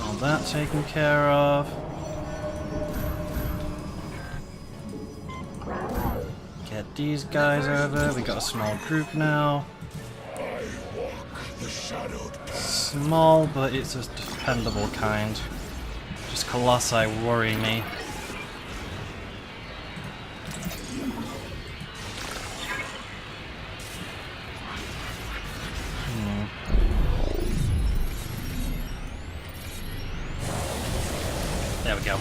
All that taken care of. Get these guys over. We got a small group now. Small, but it's a dependable kind. Just Colossi worry me. There we go.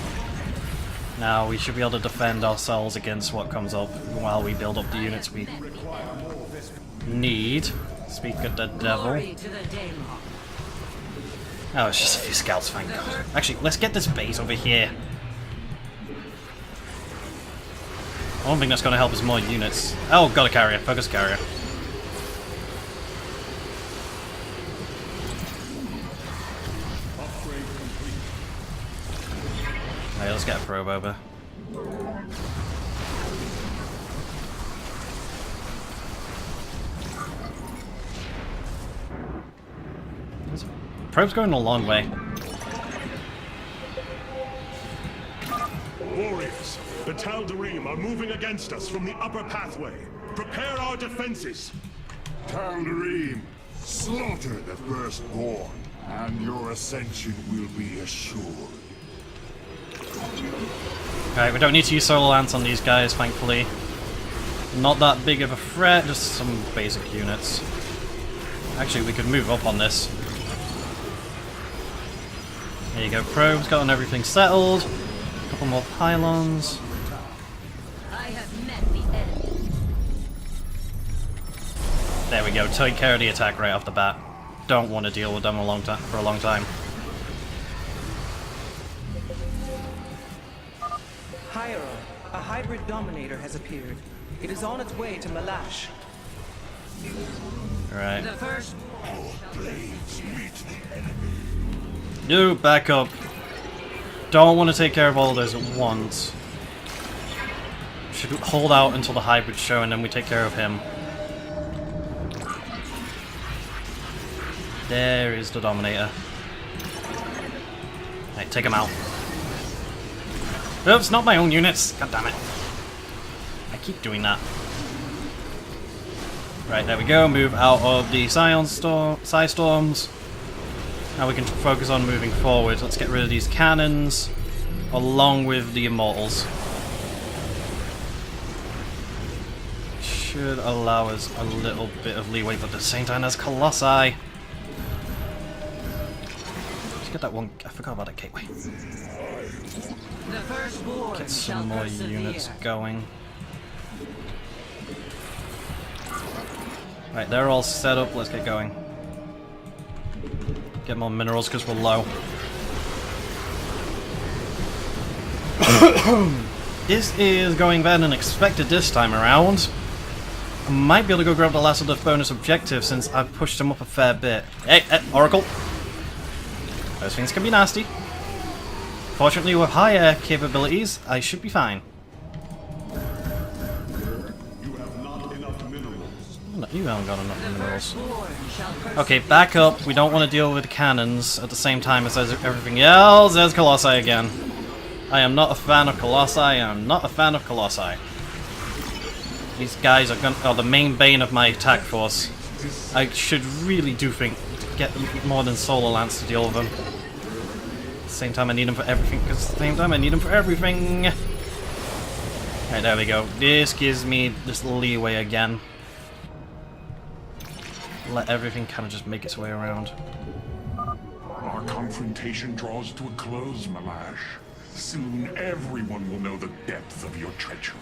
Now we should be able to defend ourselves against what comes up while we build up the units we need. Speak of the devil. Oh, it's just a few scouts, thank God. Actually, let's get this base over here. I don't think that's going to help us more units. Oh, got a carrier. Focus carrier. Alright, let's get a probe over. Probe's going a long way. Warriors, the Tal'Darim are moving against us from the upper pathway. Prepare our defenses. Tal'Darim, slaughter the firstborn, and your ascension will be assured. Alright, we don't need to use Solar Lance on these guys, thankfully. Not that big of a threat, just some basic units. Actually, we could move up on this. There you go, probes, gotten everything settled. A couple more pylons. I have met the end. There we go, take care of the attack right off the bat. Don't want to deal with them for a long time. Hyro, a hybrid dominator has appeared. It is on its way to Malash. Right. The first Blades meet the enemy. No, back up. Don't want to take care of all those at once. Should hold out until the hybrid's show and then we take care of him. There is the Dominator. Right, take him out. Oops, not my own units. God damn it. I keep doing that. Right, there we go. Move out of the Psi Storms. Now we can focus on moving forward. Let's get rid of these cannons, along with the Immortals. Should allow us a little bit of leeway, but at the same time, there's Colossi. Let's get that one. I forgot about that gateway. The firstborn Get shall some more persevere. units going. Right, they're all set up. Let's get going. Get more minerals because we're low. This is going better than expected this time around. I might be able to go grab the last of the bonus objectives since I've pushed them up a fair bit. Hey, Oracle! Those things can be nasty. Fortunately, with higher capabilities, I should be fine. You have not enough minerals. No, you haven't got enough minerals. Firstborn shall persevere. Okay, back up. We don't want to deal with the cannons at the same time as everything else. There's Colossi again. I am not a fan of Colossi. I am not a fan of Colossi. These guys are the main bane of my attack force. I should really do think get more than Solar Lance to deal with them. At the same time, I need them for everything. Because at the same time, I need them for everything. Right, there we go. This gives me this leeway again. Let everything kind of just make its way around. Our confrontation draws to a close, Malash. Soon everyone will know the depth of your treachery.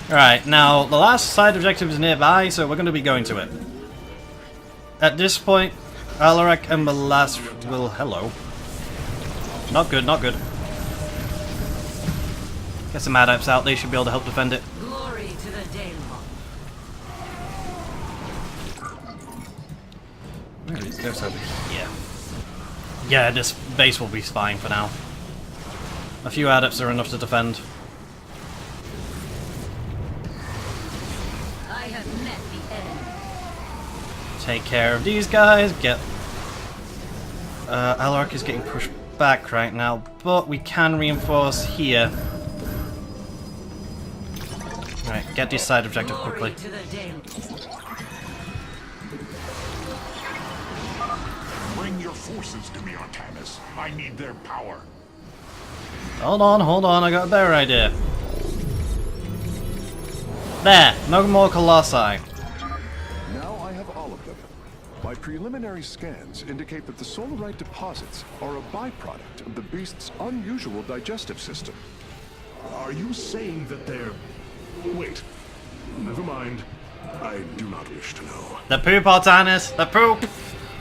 Alright, now the last side objective is nearby, so we're going to be going to it. At this point, Alarak and Malash will... Hello. Not good, not good. Get some adepts out, they should be able to help defend it. Glory to the Daemon. Where is this over here? Yeah, this base will be fine for now. A few adepts are enough to defend. I have met the end. Take care of these guys, get Alaric is getting pushed back right now, but we can reinforce here. Alright, get this side objective quickly. To the Daemon. Bring your forces to me, Artanis. I need their power. Hold on, I got a better idea. There, no more Colossi. Now I have all of them. My preliminary scans indicate that the solarite deposits are a byproduct of the beast's unusual digestive system. Are you saying that they're... Wait. Never mind. I do not wish to know. The poop, Artanis, the poop!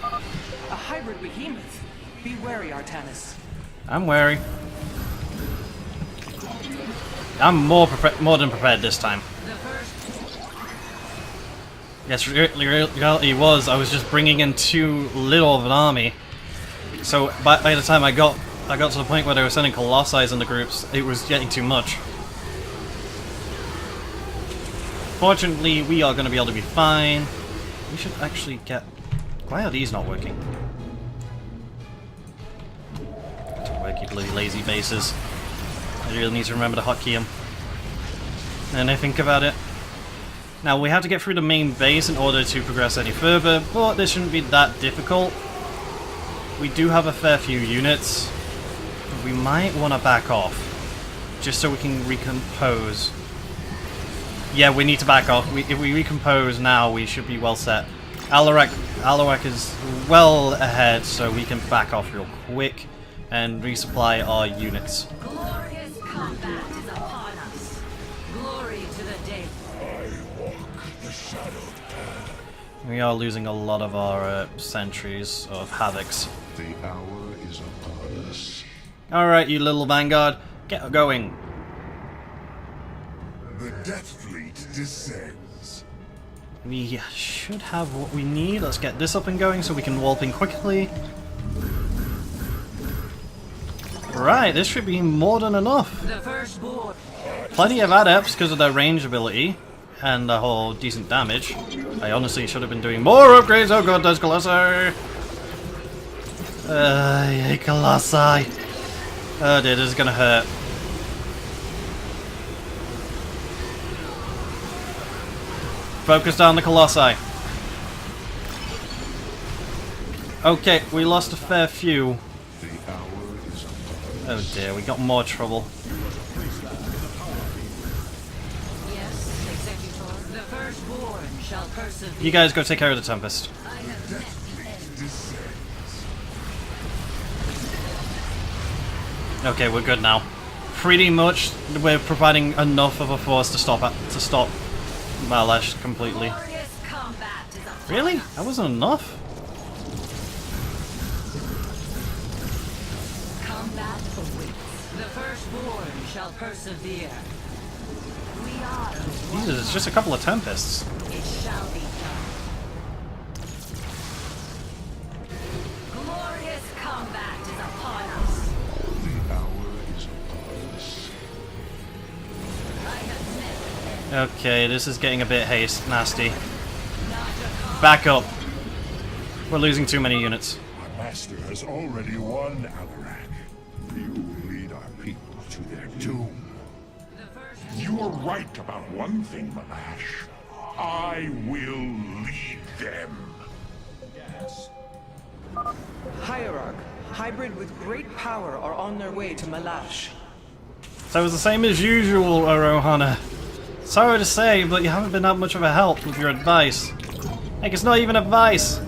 A hybrid behemoth. Be wary, Artanis. I'm wary. I'm more than prepared this time. The first. Yes, reality was I was just bringing in too little of an army. So by the time I got to the point where they were sending Colossi in the groups, it was getting too much. Fortunately, we are going to be able to be fine. We should actually get... Why are these not working? Get to work, you bloody lazy bases. I really need to remember to hotkey them. And I think about it. Now, we have to get through the main base in order to progress any further, but this shouldn't be that difficult. We do have a fair few units. We might want to back off, just so we can recompose. Yeah, we need to back off. If we recompose now, we should be well set. Alaric is well ahead, so we can back off real quick and resupply our units. Glorious combat is upon us. Glory to the Daemon. I walk the shadowed path. We are losing a lot of our sentries of Havocs. The hour is upon us. Alright, you little vanguard, get going. The Death Fleet descends. We should have what we need. Let's get this up and going so we can warp in quickly. Right, this should be more than enough. The first board. Plenty of adepts because of their range ability and the whole decent damage. I honestly should have been doing more upgrades. Oh god, those Colossi! I hate Colossi. Oh dear, this is gonna hurt. Focus down the Colossi. Okay, we lost a fair few. The hour is upon us. Oh dear, we got more trouble. Yes, Executor. The firstborn shall persevere. You guys go take care of the Tempest. I have met the end. Okay, we're good now. Pretty much, we're providing enough of a force to stop Malash completely. Glorious combat is upon Really? us. That wasn't enough? Combat awaits. The firstborn shall persevere. We are the Jesus, it's just a couple of Tempests. It shall be done. Glorious combat is upon us. The hour is upon us. I have met the end. Okay, this is getting a bit nasty. Not a combat. Back up. We're losing too many units. Our master has already won, Alaric. You will lead our people to their doom. The first You are right about one thing, Malash. I will lead them. Hierarch, hybrid with great power are on their way to Malash. So it's the same as usual, Arohana. Sorry to say, but you haven't been that much of a help with your advice. Like, it's not even advice.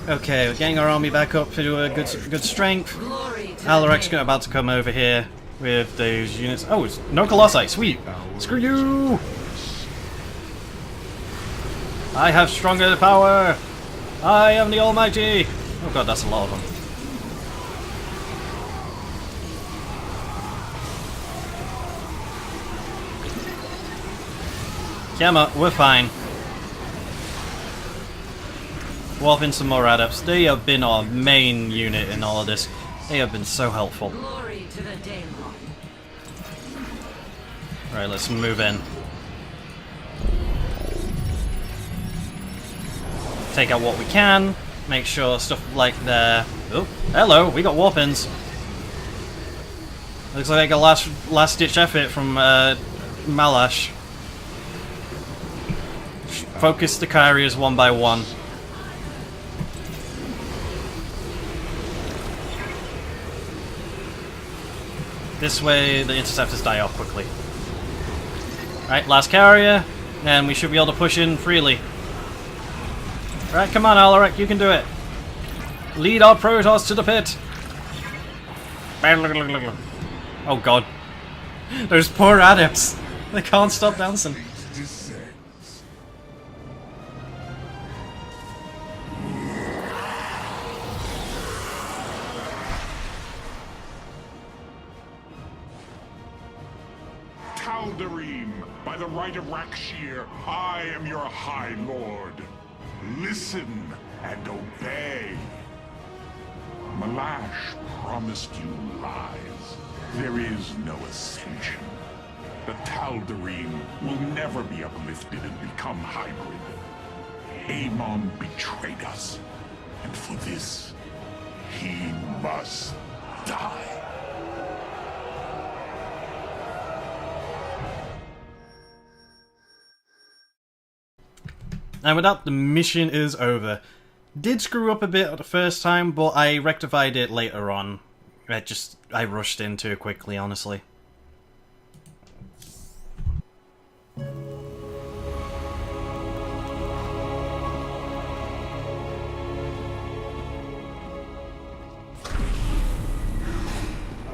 Okay, we're getting our army back up to a good strength. glory to Alaric's the about to come over here with those units. Oh, it's no Colossi. Sweet. Screw you. I have stronger power. I am the Almighty. Oh god, that's a lot of them. Yama, we're fine. Warp in some more adepts. They have been our main unit in all of this. They have been so helpful. glory to the Daemon. Right, let's move in. Take out what we can. Make sure stuff like there. Oh, hello, we got warpins. Looks like a last ditch effort from Malash. Focus the carriers one by one. This way the interceptors die off quickly. Right, last carrier, and we should be able to push in freely. Right, come on, Alarak, you can do it. Lead our Protoss to the pit. Oh god. Those poor adepts. They can't stop dancing. Tal'Darim, by the right of Rakshir, I am your High Lord. Listen and obey. Malash promised you lies. There is no ascension. The Tal'Darim will never be uplifted and become hybrid. Amon betrayed us, and for this, he must die. And with that, the mission is over. Did screw up a bit the first time, but I rectified it later on. I rushed in too quickly, honestly.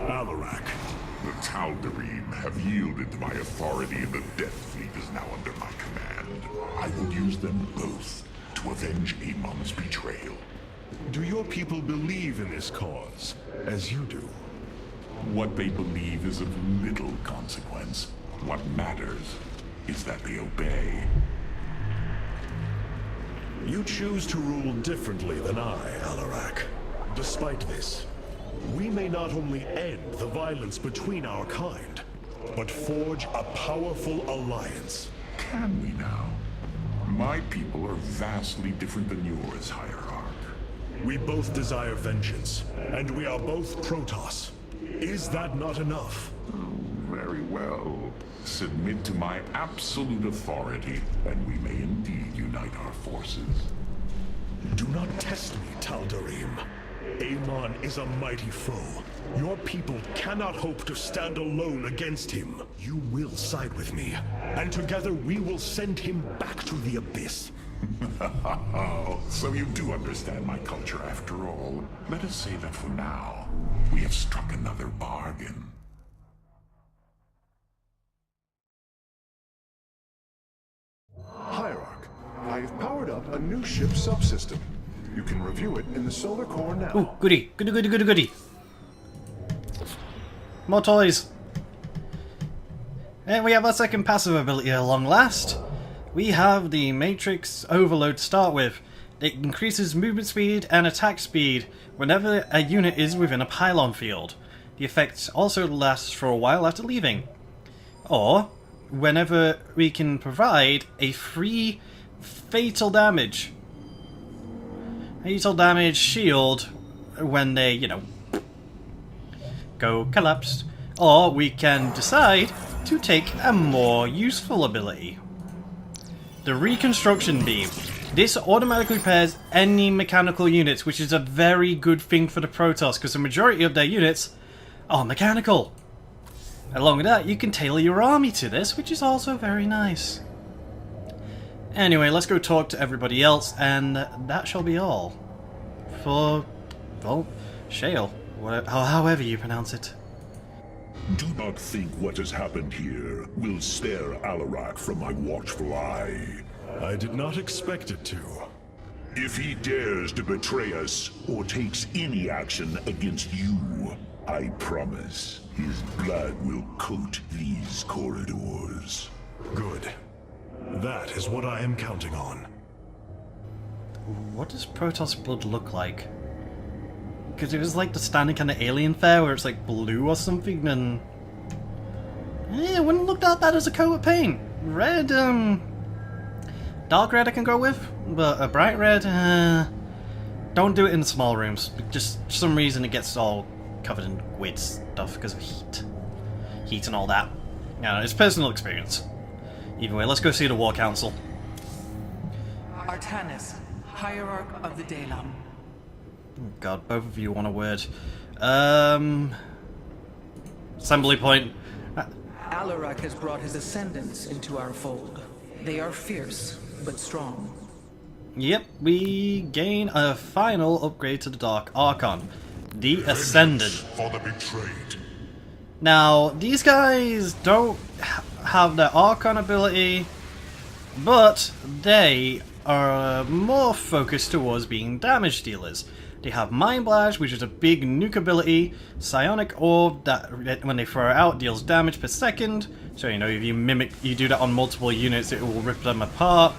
Alarak, the Tal'Darim have yielded to my authority and the Death Fleet is now under my command. I will use them both to avenge Amon's betrayal. Do your people believe in this cause, as you do? What they believe is of little consequence. What matters is that they obey. You choose to rule differently than I, Alarak. Despite this, we may not only end the violence between our kind, but forge a powerful alliance. Can we now? My people are vastly different than yours, Hierarch. We both desire vengeance, and we are both Protoss. Is that not enough? Very well. Submit to my absolute authority, and we may indeed unite our forces. Do not test me, Tal'Darim. Amon is a mighty foe. Your people cannot hope to stand alone against him. You will side with me, and together we will send him back to the Abyss. So you do understand my culture after all. Let us say that for now, we have struck another bargain. Hierarch, I have powered up a new ship subsystem. You can review it in the solar core now. Ooh, goody. Goody, goody, goody, goody. More toys. And we have our second passive ability at long last. We have the Matrix Overload to start with. It increases movement speed and attack speed whenever a unit is within a pylon field. The effect also lasts for a while after leaving. Or, whenever we can provide a free fatal damage. Fatal damage shield when they, go collapsed. Or we can decide to take a more useful ability. The Reconstruction Beam. This automatically repairs any mechanical units, which is a very good thing for the Protoss, because the majority of their units are mechanical. Along with that, you can tailor your army to this, which is also very nice. Anyway, let's go talk to everybody else, and that shall be all. For, well, Shale, however you pronounce it. Do not think what has happened here will spare Alarak from my watchful eye. I did not expect it to. If he dares to betray us or takes any action against you, I promise his blood will coat these corridors. Good. That is what I am counting on. What does Protoss blood look like? Because it was like the standard kind of alien fare where it's like blue or something, and it wouldn't look that bad as a coat of paint. Red, dark red I can go with, but a bright red, Don't do it in the small rooms. Just for some reason it gets all covered in weird stuff because of heat. Heat and all that. Yeah, it's personal experience. Either way, let's go see the War Council. Artanis, Hierarch of the Dalam. Oh god, both of you want a word. Assembly point. Alarak has brought his ascendants into our fold. They are fierce, but strong. Yep, we gain a final upgrade to the Dark Archon. The Ascendant. For the betrayed. Now, these guys don't have their Archon ability, but they are more focused towards being damage dealers. They have Mind Blast, which is a big nuke ability, Psionic Orb, that when they throw it out deals damage per second, so you know if you do that on multiple units it will rip them apart.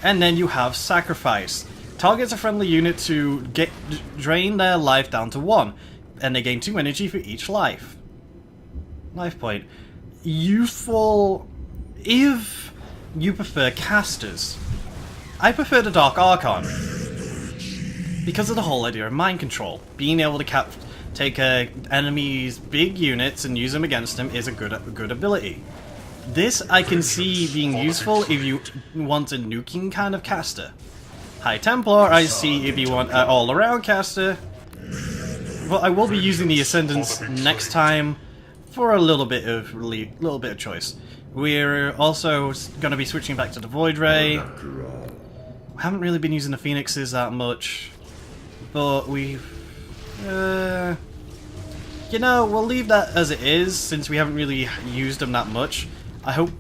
And then you have Sacrifice. Targets a friendly unit to drain their life down to 1, and they gain 2 energy for each life. Life point. Useful if you prefer casters. I prefer the Dark Archon because of the whole idea of mind control. Being able to take enemy's big units and use them against them is a good ability. This I can see being useful if you want a nuking kind of caster. High Templar I see if you want an all-around caster. But I will be using the Ascendants next time for a little bit of choice. We're also going to be switching back to the Void Ray. We haven't really been using the Phoenixes that much, but we've... you know, we'll leave that as it is, since we haven't really used them that much. I hope...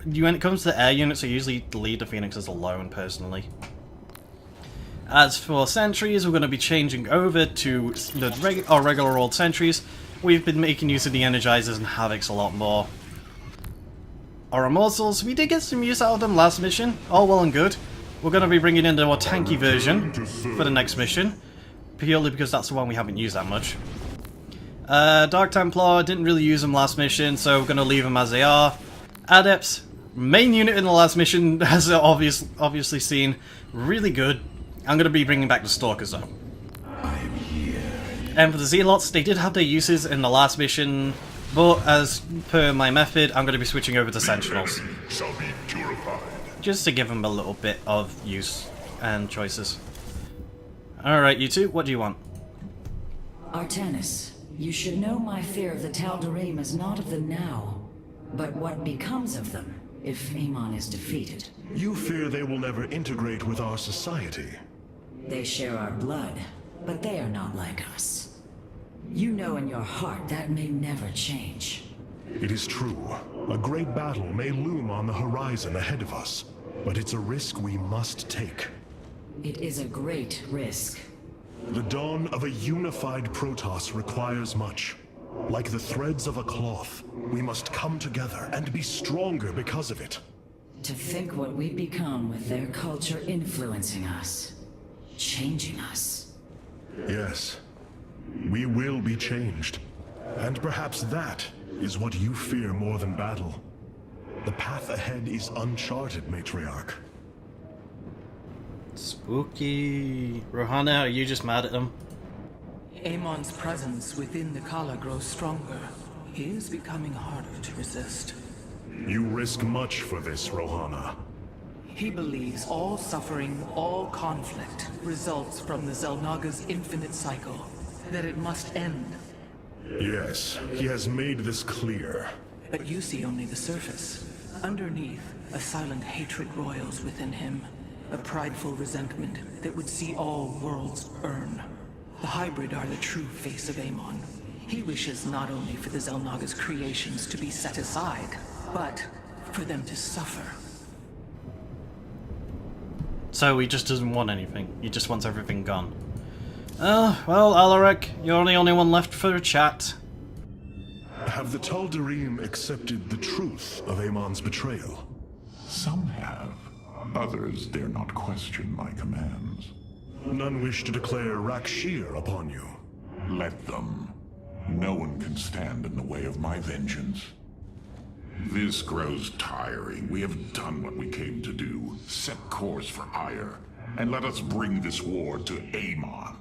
when it comes to the air units, I usually leave the Phoenixes alone, personally. As for sentries, we're going to be changing over to our regular old sentries. We've been making use of the Energizers and Havocs a lot more. Our Immortals, we did get some use out of them last mission, all well and good. We're going to be bringing in the more tanky version for the next mission, purely because that's the one we haven't used that much. Dark Templar, didn't really use them last mission, so we're going to leave them as they are. Adepts, main unit in the last mission, as obviously seen, really good. I'm going to be bringing back the Stalkers though. And for the Zealots, they did have their uses in the last mission, but as per my method, I'm going to be switching over to Sentinels. Shall be purified. Just to give them a little bit of use and choices. Alright, you two, what do you want? Artanis, you should know my fear of the Tal'Darim is not of the now, but what becomes of them if Amon is defeated. You fear they will never integrate with our society. They share our blood, but they are not like us. You know in your heart that may never change. It is true. A great battle may loom on the horizon ahead of us, but it's a risk we must take. It is a great risk. The dawn of a unified Protoss requires much. Like the threads of a cloth, we must come together and be stronger because of it. To think what we become with their culture influencing us, changing us. Yes, we will be changed. And perhaps that is what you fear more than battle. The path ahead is uncharted, Matriarch. Spooky. Rohana, are you just mad at them? Amon's presence within the Kala grows stronger. He is becoming harder to resist. You risk much for this, Rohana. He believes all suffering, all conflict, results from the Xel'Naga's infinite cycle. That it must end. Yes, he has made this clear. But you see only the surface. Underneath, a silent hatred roils within him. A prideful resentment that would see all worlds burn. The hybrid are the true face of Amon. He wishes not only for the Xel'Naga's creations to be set aside, but for them to suffer. So he just doesn't want anything. He just wants everything gone. Oh, well, Alaric, you're the only one left for a chat. Have the Tal'Darim accepted the truth of Amon's betrayal? Some have. Others dare not question my commands. None wish to declare Rakshir upon you. Let them. No one can stand in the way of my vengeance. This grows tiring. We have done what we came to do. Set course for Ire. and let us bring this war to Amon.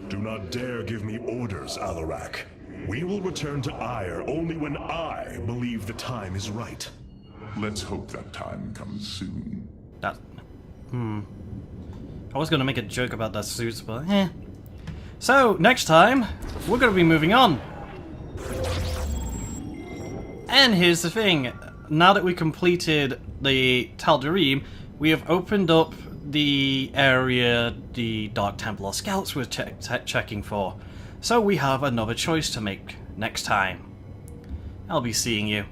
Do not dare give me orders, Alarak. We will return to Ire only when I believe the time is right. Let's hope that time comes soon. That... I was gonna make a joke about that suits, but eh. So, next time, we're gonna be moving on. And here's the thing. Now that we completed the Tal'Darim, we have opened up the area the Dark Templar scouts were checking for. So we have another choice to make next time. I'll be seeing you.